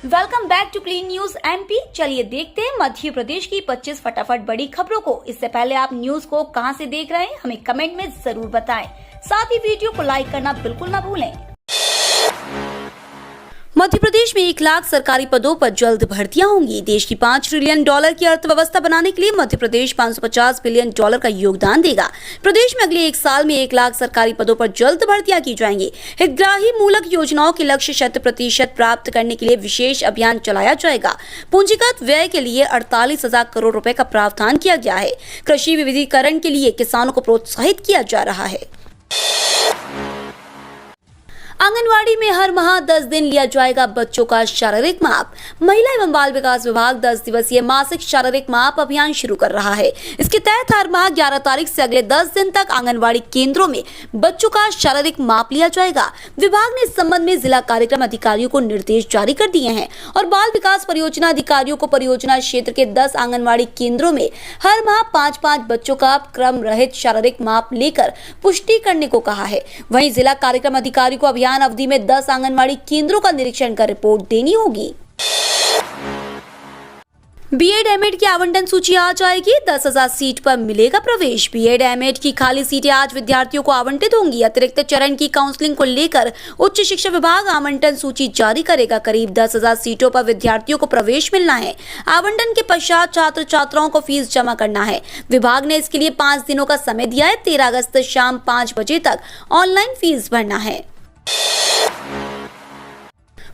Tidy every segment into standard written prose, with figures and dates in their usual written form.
Welcome back to Clean News MP. चलिए देखते हैं मध्य प्रदेश की 25 फटाफट बड़ी खबरों को। इससे पहले आप न्यूज को कहां से देख रहे हैं हमें कमेंट में जरूर बताएं। साथ ही वीडियो को लाइक करना बिल्कुल ना भूलें। मध्य प्रदेश में 1 लाख सरकारी पदों पर जल्द भर्तियां होंगी। देश की $5 ट्रिलियन की अर्थव्यवस्था बनाने के लिए मध्य प्रदेश $550 बिलियन का योगदान देगा। प्रदेश में अगले 1 साल में 1 लाख सरकारी पदों पर जल्द भर्तियां की जाएंगी। हितग्राही मूलक योजनाओं के लक्ष्य 100% प्राप्त करने के लिए विशेष अभियान चलाया जाएगा। पूंजीगत व्यय के लिए 48,000 करोड़ रुपए का प्रावधान किया गया है। कृषि विविधीकरण के लिए किसानों को प्रोत्साहित किया जा रहा है। आंगनवाड़ी में हर माह 10 दिन लिया जाएगा बच्चों का शारीरिक माप। महिला एवं बाल विकास विभाग 10 दिवसीय मासिक शारीरिक माप अभियान शुरू कर रहा है। इसके तहत हर माह 11 तारीख से अगले 10 दिन तक आंगनवाड़ी केंद्रों में बच्चों का शारीरिक माप लिया जाएगा। विभाग ने इस संबंध में जिला कार्यक्रम अधिकारियों को निर्देश जारी कर दिए हैं और बाल विकास परियोजना अधिकारियों को परियोजना क्षेत्र के 10 आंगनवाड़ी केंद्रों में हर माह 5-5 बच्चों का क्रम रहित शारीरिक माप लेकर पुष्टि करने को कहा है। वहीं जिला कार्यक्रम अधिकारी को अभियान अवधि में 10 आंगनवाड़ी केंद्रों का निरीक्षण कर रिपोर्ट देनी होगी। बीएड एमएड की आवंटन सूची आ जाएगी। 10,000 सीट पर मिलेगा प्रवेश। बीएड एमएड की खाली सीटें आज विद्यार्थियों को आवंटित होंगी। अतिरिक्त चरण की काउंसलिंग को लेकर उच्च शिक्षा विभाग आवंटन सूची जारी करेगा। करीब 10,000 सीटों पर विद्यार्थियों को प्रवेश मिलना है। आवंटन के पश्चात छात्र छात्राओं को फीस जमा करना है। विभाग ने इसके लिए 5 दिनों का समय दिया है। 13 अगस्त शाम 5 बजे तक ऑनलाइन फीस भरना है।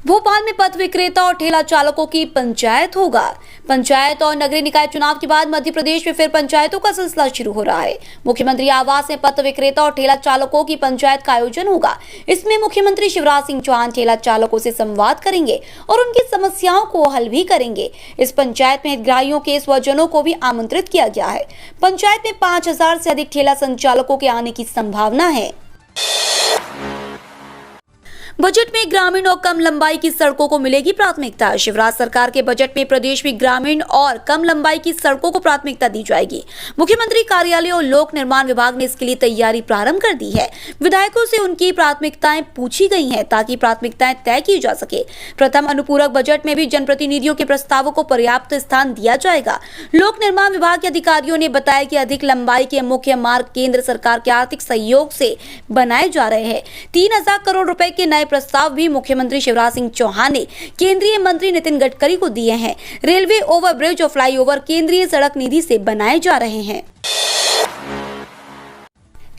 भोपाल में पथ विक्रेता और ठेला चालकों की पंचायत होगा। पंचायत और नगरीय निकाय चुनाव के बाद मध्य प्रदेश में फिर पंचायतों का सिलसिला शुरू हो रहा है। मुख्यमंत्री आवास में पथ विक्रेता और ठेला चालकों की पंचायत का आयोजन होगा। इसमें मुख्यमंत्री शिवराज सिंह चौहान ठेला चालकों से संवाद करेंगे और उनकी समस्याओं को हल भी करेंगे। इस पंचायत में हितग्राहियों के स्वजनों को भी आमंत्रित किया गया है। पंचायत में 5,000 से अधिक ठेला संचालकों के आने की संभावना है। बजट में ग्रामीण और कम लंबाई की सड़कों को मिलेगी प्राथमिकता। शिवराज सरकार के बजट में प्रदेश में ग्रामीण और कम लंबाई की सड़कों को प्राथमिकता दी जाएगी। मुख्यमंत्री कार्यालय और लोक निर्माण विभाग ने इसके लिए तैयारी प्रारंभ कर दी है। विधायकों से उनकी प्राथमिकताएं पूछी गई हैं ताकि प्राथमिकताएं तय की जा सके। प्रथम अनुपूरक बजट में भी जनप्रतिनिधियों के प्रस्तावों को पर्याप्त स्थान दिया जाएगा। लोक निर्माण विभाग के अधिकारियों ने बताया कि अधिक लंबाई के मुख्य मार्ग केंद्र सरकार के आर्थिक सहयोग से बनाए जा रहे हैं। 3,000 करोड़ रुपए के नए प्रस्ताव भी मुख्यमंत्री शिवराज सिंह चौहान ने केंद्रीय मंत्री नितिन गडकरी को दिए हैं। रेलवे ओवरब्रिज और फ्लाईओवर केंद्रीय सड़क निधि से बनाए जा रहे हैं।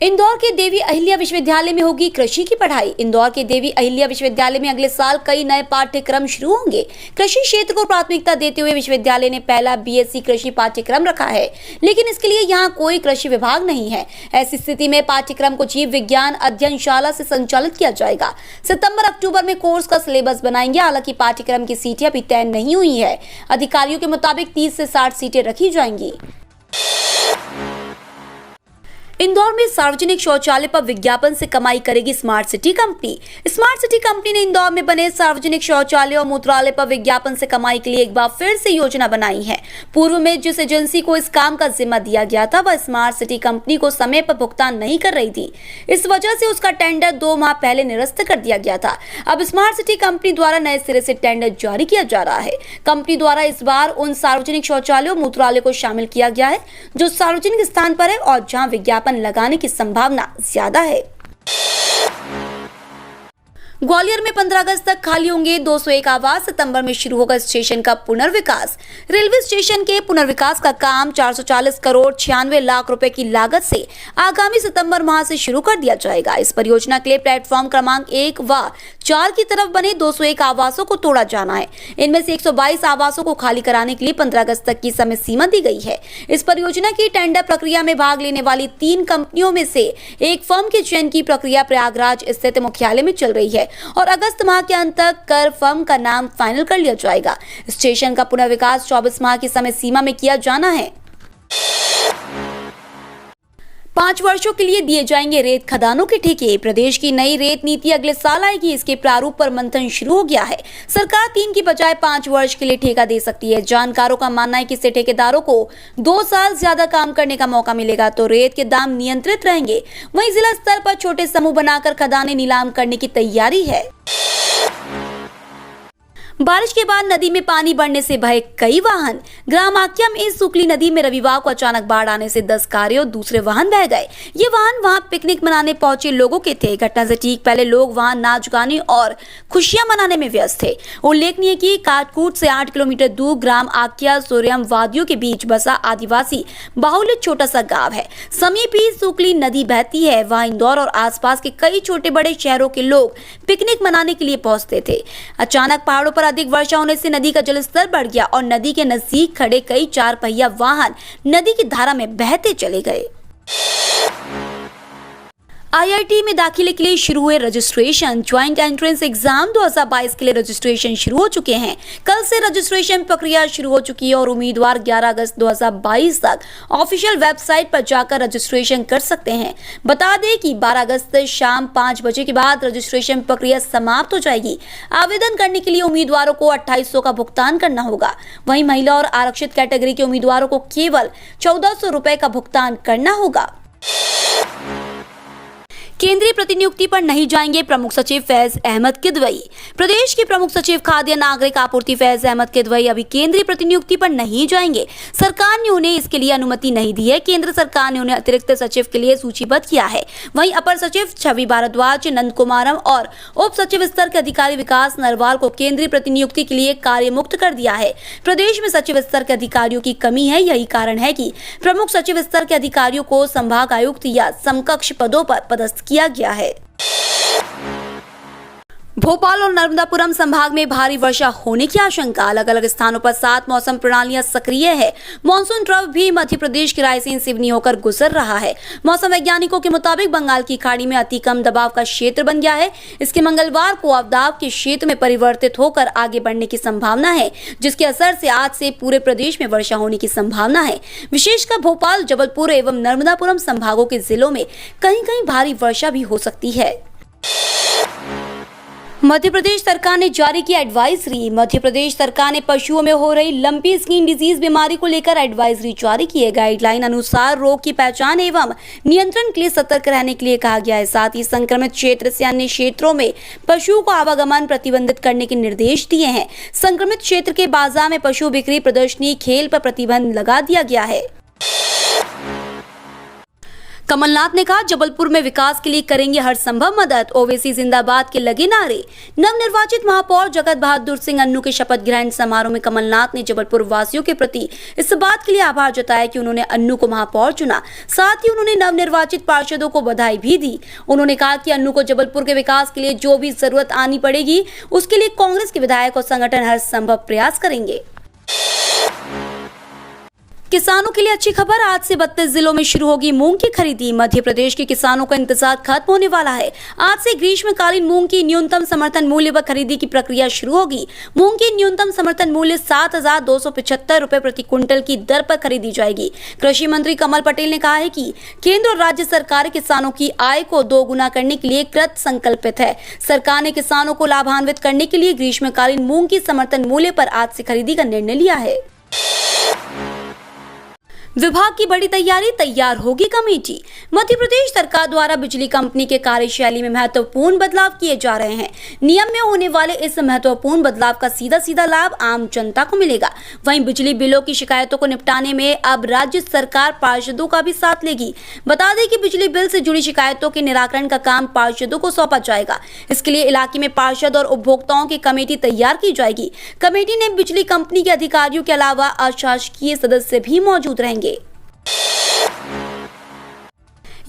इंदौर के देवी अहिल्या विश्वविद्यालय में होगी कृषि की पढ़ाई। इंदौर के देवी अहिल्या विश्वविद्यालय में अगले साल कई नए पाठ्यक्रम शुरू होंगे। कृषि क्षेत्र को प्राथमिकता देते हुए विश्वविद्यालय ने पहला बीएससी कृषि पाठ्यक्रम रखा है, लेकिन इसके लिए यहाँ कोई कृषि विभाग नहीं है। ऐसी स्थिति में पाठ्यक्रम को जीव विज्ञान अध्ययनशाला से संचालित किया जाएगा। सितंबर अक्टूबर में कोर्स का सिलेबस बनाएंगे। हालांकि पाठ्यक्रम की सीटें अभी तय नहीं हुई है। अधिकारियों के मुताबिक 30 से 60 सीटें रखी जाएंगी। इंदौर में सार्वजनिक शौचालय पर विज्ञापन से कमाई करेगी smart city company. Smart city company ने इंदौर में बने सार्वजनिक शौचालय और मूत्रालय पर विज्ञापन से कमाई के लिए एक बार फिर से योजना बनाई है। पूर्व में जिस एजेंसी को इस काम का जिम्मा दिया गया था वह स्मार्ट सिटी कंपनी को समय पर भुगतान नहीं कर रही थी। इस वजह से उसका टेंडर 2 माह पहले निरस्त कर दिया गया था। अब स्मार्ट सिटी कंपनी द्वारा नए सिरे से टेंडर जारी किया जा रहा है। कंपनी द्वारा इस बार उन सार्वजनिक शौचालय और मूत्रालय को शामिल किया गया है जो सार्वजनिक स्थान पर है और जहाँ विज्ञापन लगाने की संभावना ज्यादा है। ग्वालियर में 15 अगस्त तक खाली होंगे 201 आवास। सितंबर में शुरू होगा स्टेशन का पुनर्विकास। रेलवे स्टेशन के पुनर्विकास का काम 440 करोड़ 96 लाख रुपए की लागत से आगामी सितंबर माह से शुरू कर दिया जाएगा। इस परियोजना के लिए प्लेटफॉर्म क्रमांक 1 व 4 की तरफ बने 201 आवासों को तोड़ा जाना है। इनमें से 122 आवासों को खाली कराने के लिए 15 अगस्त तक की समय सीमा दी गई है। इस परियोजना की टेंडर प्रक्रिया में भाग लेने वाली 3 कंपनियों में से एक फर्म के चयन की प्रक्रिया प्रयागराज स्थित मुख्यालय में चल रही है और अगस्त माह के अंत तक कर फर्म का नाम फाइनल कर लिया जाएगा। स्टेशन का पुनर्विकास 24 माह की समय सीमा में किया जाना है। 5 वर्षों के लिए दिए जाएंगे रेत खदानों के ठेके। प्रदेश की नई रेत नीति अगले साल आएगी। इसके प्रारूप पर मंथन शुरू हो गया है। सरकार 3 की बजाय 5 वर्ष के लिए ठेका दे सकती है। जानकारों का मानना है कि इससे ठेकेदारों को 2 साल ज्यादा काम करने का मौका मिलेगा तो रेत के दाम नियंत्रित रहेंगे। वहीं जिला स्तर पर छोटे समूह बनाकर खदानें नीलाम करने की तैयारी है। बारिश के बाद नदी में पानी बढ़ने से भये कई वाहन। ग्राम आक्या में सुकली नदी में रविवार को अचानक बाढ़ आने से 10 कारें और दूसरे वाहन बह गए। ये वाहन वहां पिकनिक मनाने पहुंचे लोगों के थे। घटना से ठीक पहले लोग वहां नाच गाने और खुशियां मनाने में व्यस्त थे। उल्लेखनीय कि काटकूट से 8 किलोमीटर दूर ग्राम आक्या सोरियम वादियों के बीच बसा आदिवासी बाहुल्य छोटा सा गाँव है। समीप ही सुकली नदी बहती है। वहाँ इंदौर और आसपास के कई छोटे बड़े शहरों के लोग पिकनिक मनाने के लिए पहुंचते थे। अचानक पहाड़ों पर अधिक वर्षा होने से नदी का जलस्तर बढ़ गया और नदी के नजदीक खड़े कई 4 पहिया वाहन नदी की धारा में बहते चले गए। आईआईटी में दाखिले के लिए शुरू हुए रजिस्ट्रेशन। ज्वाइंट एंट्रेंस एग्जाम 2022 के लिए रजिस्ट्रेशन शुरू हो चुके हैं। कल से रजिस्ट्रेशन प्रक्रिया शुरू हो चुकी है और उम्मीदवार 11 अगस्त 2022 तक ऑफिशियल वेबसाइट पर जाकर रजिस्ट्रेशन कर सकते हैं। बता दें कि 12 अगस्त शाम 5 बजे के बाद रजिस्ट्रेशन प्रक्रिया समाप्त हो जाएगी। आवेदन करने के लिए उम्मीदवारों को 2800 का भुगतान करना होगा। वहीं महिला और आरक्षित कैटेगरी के उम्मीदवारों को केवल 1400 रुपए का भुगतान करना होगा। केंद्रीय प्रतिनियुक्ति पर नहीं जाएंगे प्रमुख सचिव फैज अहमद किदवई। प्रदेश के प्रमुख सचिव खाद्य नागरिक आपूर्ति फैज अहमद किदवई अभी केंद्रीय प्रतिनियुक्ति पर नहीं जाएंगे। सरकार ने उन्हें इसके लिए अनुमति नहीं दी है। केंद्र सरकार ने उन्हें अतिरिक्त सचिव के लिए सूचीबद्ध किया है। वहीं अपर सचिव छवि भारद्वाज, नंद कुमारम और उप सचिव स्तर के अधिकारी विकास नरवाल को केंद्रीय प्रतिनियुक्ति के लिए कार्य मुक्त कर दिया है। प्रदेश में सचिव स्तर के अधिकारियों की कमी है। यही कारण है कि प्रमुख सचिव स्तर के अधिकारियों को संभाग आयुक्त या समकक्ष पदों पर पदस्थ किया गया है। भोपाल और नर्मदापुरम संभाग में भारी वर्षा होने की आशंका। अलग अलग स्थानों पर 7 मौसम प्रणालियां सक्रिय है। मानसून ट्रफ भी मध्य प्रदेश के रायसेन सिवनी होकर गुजर रहा है। मौसम वैज्ञानिकों के मुताबिक बंगाल की खाड़ी में अति कम दबाव का क्षेत्र बन गया है। इसके मंगलवार को अवदाब के क्षेत्र में परिवर्तित होकर आगे बढ़ने की संभावना है, जिसके असर से आज से पूरे प्रदेश में वर्षा होने की संभावना है। विशेषकर भोपाल, जबलपुर एवं नर्मदापुरम संभागों के जिलों में कहीं कहीं भारी वर्षा भी हो सकती है। मध्य प्रदेश सरकार ने जारी की एडवाइजरी। मध्य प्रदेश सरकार ने पशुओं में हो रही लंपी स्किन डिजीज बीमारी को लेकर एडवाइजरी जारी की है। गाइडलाइन अनुसार रोग की पहचान एवं नियंत्रण के लिए सतर्क रहने के लिए कहा गया है। साथ ही संक्रमित क्षेत्र से अन्य क्षेत्रों में पशुओं को आवागमन प्रतिबंधित करने के निर्देश दिए हैं। संक्रमित क्षेत्र के बाजार में पशु बिक्री, प्रदर्शनी, खेल पर प्रतिबंध लगा दिया गया है। कमलनाथ ने कहा, जबलपुर में विकास के लिए करेंगे हर संभव मदद। ओवैसी जिंदाबाद के लगे नारे। नवनिर्वाचित महापौर जगत बहादुर सिंह अन्नू के शपथ ग्रहण समारोह में कमलनाथ ने जबलपुर वासियों के प्रति इस बात के लिए आभार जताया कि उन्होंने अन्नू को महापौर चुना। साथ ही उन्होंने नवनिर्वाचित पार्षदों को बधाई भी दी। उन्होंने कहा कि अन्नू को जबलपुर के विकास के लिए जो भी जरूरत आनी पड़ेगी, उसके लिए कांग्रेस के विधायक और संगठन हर संभव प्रयास करेंगे। किसानों के लिए अच्छी खबर। आज से 32 जिलों में शुरू होगी मूंग की खरीदी। मध्य प्रदेश के किसानों का इंतजार खत्म होने वाला है। आज से ग्रीष्मकालीन मूंग की न्यूनतम समर्थन मूल्य व खरीदी की प्रक्रिया शुरू होगी। मूंग की न्यूनतम समर्थन मूल्य 7,275 रुपए प्रति क्विंटल की दर पर खरीदी जाएगी। कृषि मंत्री कमल पटेल ने कहा है कि केंद्र और राज्य सरकार किसानों की आय को 2 गुना करने के लिए कृत संकल्पित है। सरकार ने किसानों को लाभान्वित करने के लिए ग्रीष्मकालीन मूंग की समर्थन मूल्य पर आज से खरीदी का निर्णय लिया है। विभाग की बड़ी तैयारी, तैयार होगी कमेटी। मध्य प्रदेश सरकार द्वारा बिजली कंपनी के कार्यशैली में महत्वपूर्ण बदलाव किए जा रहे हैं। नियम में होने वाले इस महत्वपूर्ण बदलाव का सीधा लाभ आम जनता को मिलेगा। वहीं बिजली बिलों की शिकायतों को निपटाने में अब राज्य सरकार पार्षदों का भी साथ लेगी। बता दें कि बिजली बिल से जुड़ी शिकायतों के निराकरण का काम पार्षदों को सौंपा जाएगा। इसके लिए इलाके में पार्षद और उपभोक्ताओं की कमेटी तैयार की जाएगी। कमेटी में बिजली कंपनी के अधिकारियों के अलावा अशासकीय सदस्य भी मौजूद रहेंगे।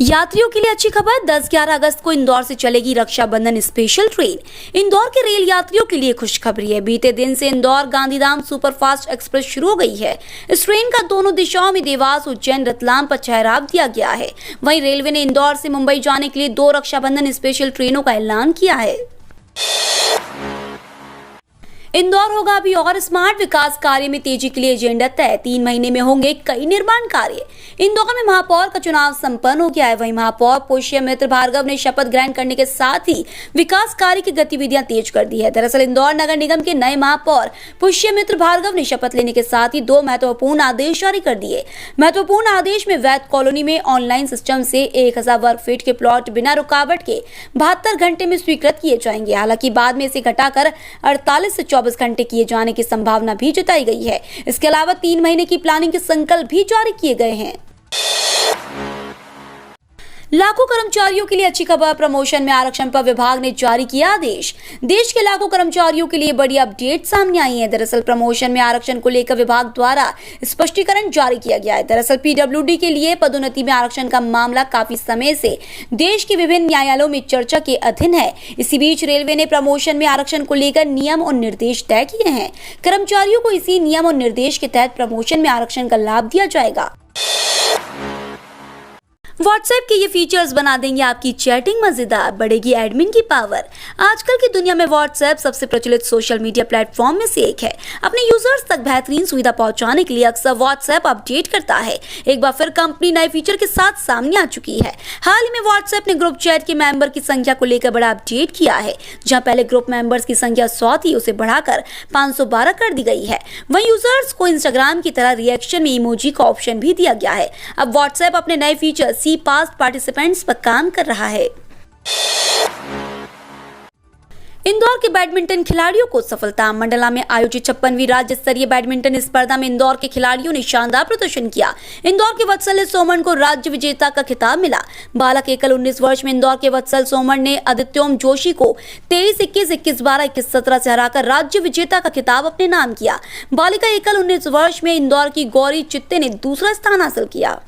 यात्रियों के लिए अच्छी खबर। 10-11 अगस्त को इंदौर से चलेगी रक्षाबंधन स्पेशल ट्रेन। इंदौर के रेल यात्रियों के लिए खुशखबरी है। बीते दिन से इंदौर गांधीधाम सुपरफास्ट एक्सप्रेस शुरू हो गई है। इस ट्रेन का दोनों दिशाओं में देवास, उज्जैन, रतलाम पर ठहराव दिया गया है। वहीं रेलवे ने इंदौर से मुंबई जाने के लिए 2 रक्षाबंधन स्पेशल ट्रेनों का ऐलान किया है। इंदौर होगा अभी और स्मार्ट। विकास कार्य में तेजी के लिए एजेंडा तय। 3 महीने में होंगे कई निर्माण कार्य। इंदौर में महापौर का चुनाव संपन्न हो गया है। वहीं महापौर पुष्यमित्र भार्गव ने शपथ ग्रहण करने के साथ ही विकास कार्य की गतिविधियां तेज कर दी है। दरअसल इंदौर नगर निगम के नए महापौर पुष्यमित्र भार्गव ने शपथ लेने के साथ ही 2 महत्वपूर्ण आदेश जारी कर दिए। महत्वपूर्ण आदेश में वैद कॉलोनी में ऑनलाइन सिस्टम से 1000 वर्ग फीट के प्लॉट बिना रुकावट के 72 घंटे में स्वीकृत किए जाएंगे। हालांकि बाद में इसे घटाकर 48 से 24 24 घंटे किए जाने की संभावना भी जताई गई है। इसके अलावा 3 महीने की प्लानिंग के संकल्प भी जारी किए गए हैं। लाखों कर्मचारियों के लिए अच्छी खबर, प्रमोशन में आरक्षण पर विभाग ने जारी किया आदेश। देश के लाखों कर्मचारियों के लिए बड़ी अपडेट सामने आई है। दरअसल प्रमोशन में आरक्षण को लेकर विभाग द्वारा स्पष्टीकरण जारी किया गया है। दरअसल पीडब्ल्यूडी के लिए पदोन्नति में आरक्षण का मामला काफी समय से देश के विभिन्न न्यायालयों में चर्चा के अधीन है। इसी बीच रेलवे ने प्रमोशन में आरक्षण को लेकर नियम और निर्देश तय किए हैं। कर्मचारियों को इसी नियम और निर्देश के तहत प्रमोशन में आरक्षण का लाभ दिया जाएगा। व्हाट्सएप के ये फीचर्स बना देंगे आपकी चैटिंग मजेदार, बढ़ेगी एडमिन की पावर। आजकल की दुनिया में व्हाट्सएप सबसे प्रचलित सोशल मीडिया प्लेटफॉर्म में से एक है। अपने यूजर्स तक बेहतरीन सुविधा पहुंचाने के लिए अक्सर व्हाट्सएप अपडेट करता है। एक बार फिर कंपनी नए फीचर के साथ सामने आ चुकी है। हाल ही में व्हाट्सएप ने ग्रुप चैट के मेंबर की संख्या को लेकर बड़ा अपडेट किया है। जहाँ पहले ग्रुप मेंबर्स की संख्या 100 थी, उसे बढ़ाकर 512 कर दी गई है। वहीं यूजर्स को इंस्टाग्राम की तरह रिएक्शन में इमोजी का ऑप्शन भी दिया गया है। अब व्हाट्सएप अपने नए फीचर सी पास्ट पार्टिसिपेंट्स पर काम कर रहा है। इंदौर के बैडमिंटन खिलाड़ियों को सफलता। मंडला में आयोजित 56वीं राज्य स्तरीय बैडमिंटन स्पर्धा में इंदौर के खिलाड़ियों ने शानदार प्रदर्शन किया। इंदौर के वत्सल सोमन को राज्य विजेता का खिताब मिला। बालक एकल 19 वर्ष में इंदौर के वत्सल सोमन ने आदित्योम जोशी को 23-21, 21-12, 21-17 से हराकर राज्य विजेता का खिताब अपने नाम किया। बालिका एकल 19 वर्ष में इंदौर की गौरी चित्ते ने दूसरा स्थान हासिल किया।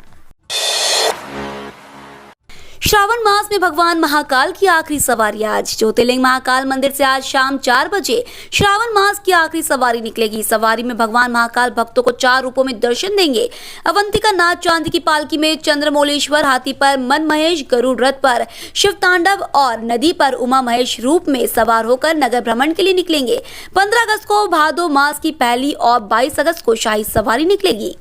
श्रावण मास में भगवान महाकाल की आखिरी सवारी आज। ज्योतिर्लिंग महाकाल मंदिर से आज शाम 4 बजे श्रावण मास की आखिरी सवारी निकलेगी। सवारी में भगवान महाकाल भक्तों को 4 रूपों में दर्शन देंगे। अवंतिका नाथ चांदी की पालकी में चंद्रमौलेश्वर, हाथी पर मन महेश, गरुड़ रथ पर शिव तांडव और नदी पर उमा महेश रूप में सवार होकर नगर भ्रमण के लिए निकलेंगे। 15 अगस्त को भादो मास की पहली और 22 अगस्त को शाही सवारी निकलेगी।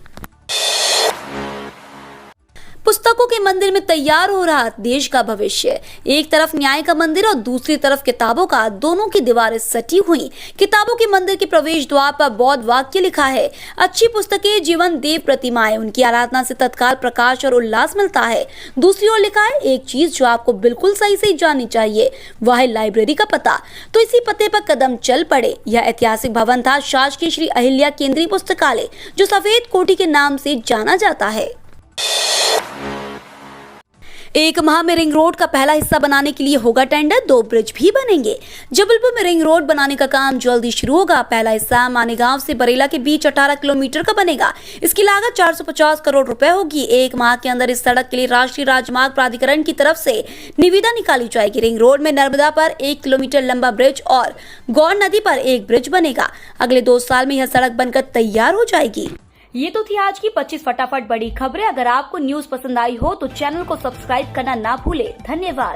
पुस्तकों के मंदिर में तैयार हो रहा देश का भविष्य। एक तरफ न्याय का मंदिर और दूसरी तरफ किताबों का, दोनों की दीवारें सटी हुई। किताबों के मंदिर के प्रवेश द्वार पर बौद्ध वाक्य लिखा है, अच्छी पुस्तकें जीवन देव प्रतिमाएं, उनकी आराधना से तत्काल प्रकाश और उल्लास मिलता है। दूसरी ओर लिखा है, एक चीज जो आपको बिल्कुल सही जाननी चाहिए, वह है लाइब्रेरी का पता। तो इसी पते पर कदम चल पड़े। यह ऐतिहासिक भवन था शासकीय श्री अहिल्या केंद्रीय पुस्तकालय, जो सफेद कोठी के नाम से जाना जाता है। 1 माह में रिंग रोड का पहला हिस्सा बनाने के लिए होगा टेंडर, 2 ब्रिज भी बनेंगे। जबलपुर में रिंग रोड बनाने का काम जल्दी शुरू होगा। पहला हिस्सा मानेगांव से बरेला के बीच 18 किलोमीटर का बनेगा। इसकी लागत 450 करोड़ रुपए होगी। 1 माह के अंदर इस सड़क के लिए राष्ट्रीय राजमार्ग प्राधिकरण की तरफ से निविदा निकाली जाएगी। रिंग रोड में नर्मदा पर 1 किलोमीटर लंबा ब्रिज और गौर नदी पर 1 ब्रिज बनेगा। अगले 2 साल में यह सड़क बनकर तैयार हो जाएगी। ये तो थी आज की 25 फटाफट बड़ी खबरें। अगर आपको न्यूज पसंद आई हो तो चैनल को सब्सक्राइब करना ना भूले। धन्यवाद।